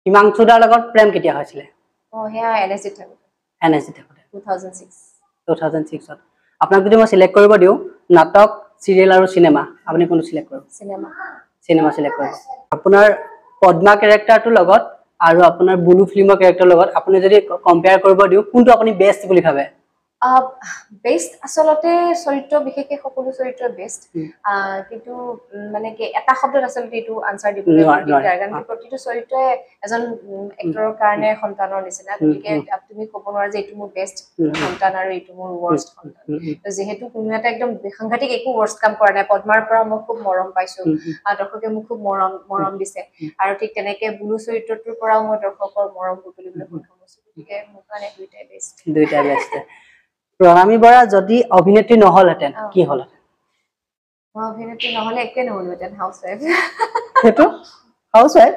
হিমাংশু দাৰ লগত প্ৰেম কেতিয়া হৈছিলে হেয়া এনএসজি থাকোতে 2006 2006 আপোনাক যদি মই সিলেক্ট কৰিব দিও নাটক সিৰিয়েল আৰু সিনেমা আপুনি কোনটো সিলেক্ট কৰিব সিনেমা সিলেক্ট কৰিব আপোনাৰ পদ্মা ক্যাৰেক্টাৰটোৰ লগত আৰু আপোনাৰ বুলু ফিল্মৰ ক্যাৰেক্টাৰৰ লগত আপুনি যদি কম্পেয়াৰ কৰিব দিও কোনটো আপুনি বেষ্ট বুলি ভাবে বেস্ট আসলতে চৰিত্ৰ বিশেষকৈ সকলো চৰিত্ৰ বেস্ট কিন্তু মানে কি এটা শব্দত আসলতে এটো আনসাৰ দিবলৈ কাৰণ প্ৰতিটো চৰিত্ৰই এজন এক্টৰৰ কাৰণে সন্তানৰ নিচিনা গতিকে তুমি ক'ব নোৱাৰা যে এটো মোৰ বেস্ট সন্তান আৰু এটো মোৰ ওয়াৰ্স্ট সন্তান তো যেহেতু কোনো এটা একদম সাংঘাতিক একো ওয়াৰ্স্ট কাম কৰা নাই পদ্মাৰ পৰা মই খুব মৰম পাইছো দৰ্শকে মোক খুব মৰম দিছে আৰু ঠিক তেনেকে বুলু চৰিত্ৰটোৰ পৰাও মই দৰ্শকৰ মৰম বুটলিবলৈ সক্ষম হৈছো গতিকে মোৰ কাৰণে দুইটাই বেস্ট প্ৰণামী বৰা যদি অভিনেত্ৰী নহলহেতেন কি হলহেতেন মই অভিনেত্ৰী নহলে একে নহলহেতেন হাউসৱাইফ হেতু হাউসৱাইফ